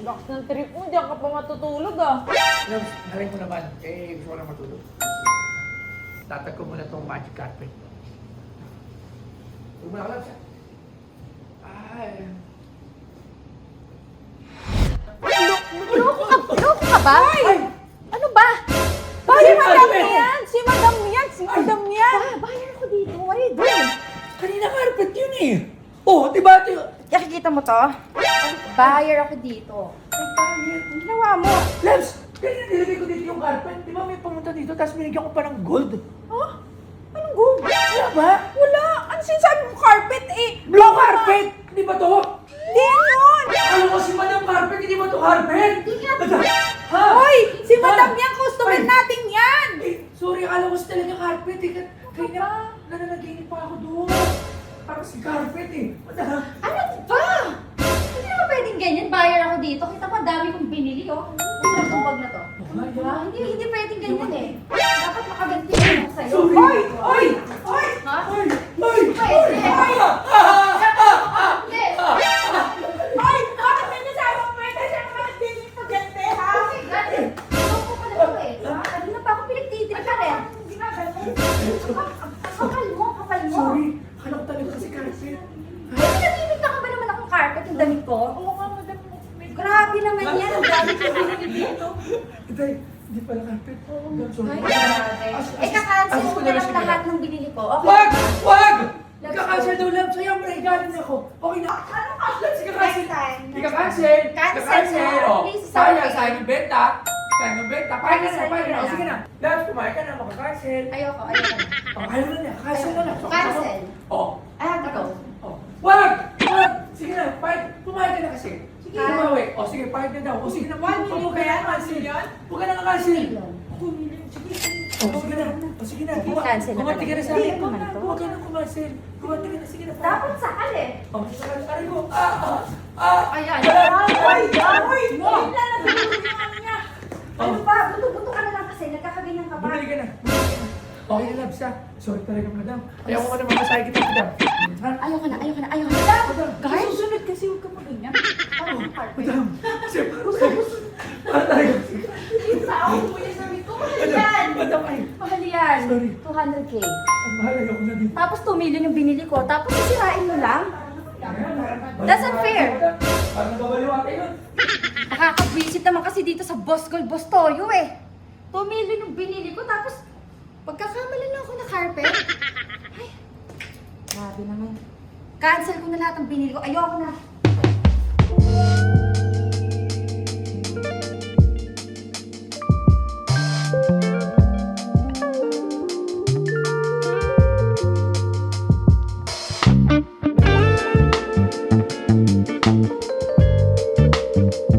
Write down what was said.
Lakas ng trip mo, diyan ka pa matutulog ah. Alam, nalay mo naman, gusto ko lang matulog. Tatag ko muna itong magic carpet. Huwag mo na kalap siya. Ay. Loko ka ba? Ano ba? Si madam yan! Si madam yan! Si madam yan! Bayar ko dito. What are you doing? Kanina carpet yun eh. Oh, di ba ito? Nakikita mo to? Bayar ako dito. Ay, pangit. Ang ginawa mo? Labs, kaya nilagay ko dito yung carpet. Di ba may pumunta dito, tapos binigyan ko pa ng gold? Huh? Anong gold? Wala ba? Wala! Ano sinasabi mo carpet eh? Blue carpet! Hindi ba to? Hindi yun! Alam ko si Madam Carpet, hindi ba to carpet? Madam! Ha? Hoy! Si madam Ha? yan! Customer Ay. natin yan! Eh, sorry, alam ko si talaga carpet eh. Kaya nananaginip pa ako doon. Parang si carpet eh. Madam! Ano ba? Hindi naman pwedeng ganyan. Bayar ako dito. Kita mo, ang dami kong binili, oh. Gusto itong bag na to. Diba? Hindi pwedeng ganyan eh. Dapat makaganti ako sa'yo. Sorry! Hoy! Hoy! Hoy! Ha? Ay! Ay! Pwede. Hindi. Hoy! Bakit may nasabi mo pwede siya naman hindi maganda ha? Okay, gano'n. Loko pala to eh. Kanina pa ako pinagtitripan eh. Kapal mo, kapal mo. Sorry! Akala ko talaga si carpet. Pinagtitripan ka ba naman akong carpet yung damit ko? Oo nga, madam. Grabe naman yan. Ang dami ko binili dito. Hindi pala carpet. Madam, sorry. Ay, grabe. Eh, kakancel mo na lang lahat ng binili ko. Okay. Wag! Wag! Ika-cancel daw lang. Sa'yo, regalin ako. Okay na. Ano ka? Let's ika-cancel. time. Ika-cancel. Cancel Ika-cancel. na. Oh. Please, Sayang, sorry. sayang yung benta. Sayang yung benta. Pahay ka na, Cancel pahay ka na. na O, lang. sige na. Labs, kumain ka na. Maka-cancel. Ayoko na. Oh, ayaw na niya. Cancel na lang. So, Cancel. Oh. I have to go. Oh. Wag! Wag! Sige na. Pumayag ka na kasi. Sige, Ah. kumawi. O, sige, pahig na daw. O, sige na. 1 million ba yan? 1 cancel. million? Huwag ka na ka-cancel. Million. O, sige na. O, sige na. Cancel na Kumati ka na sa talaga. akin. Hindi naman to. Huwag ka na kumancel. Kumati ka na. Sige na. Dapat sakal eh. Oh, aray ko. Ayan. Hoy! Hoy! Mo. Bigla na tulungan niya. Ano ba? Buto-buto ka na lang kasi. Nagkakaganyan ka ba? Bumili ka na. Okay na, Labs, ha? Sorry talaga, madam. Ayaw ko na mamasahe kita, madam. Ha? Ayoko na. Madam. Guys? Susunod kasi huwag ka mag-ganyan. Parang ang carpet. Madam. Kasi parang talaga. Sa ako mo yung sabi ko. Mahal yan. Madam, ay. Mahal yan. Sorry. 200K. Ang mahal, ayaw ko na dito. Tapos 2 million yung binili ko. Tapos sisirain mo lang? That's unfair. Parang nababaliw ate yun. Nakaka-visit naman kasi dito sa Boss Gold Boss Toyo eh. 2 million yung binili ko. Tapos pagkakamali lang ako na carpet. Ay, grabe naman. Cancel ko na lahat ng binili ko. Ayoko na.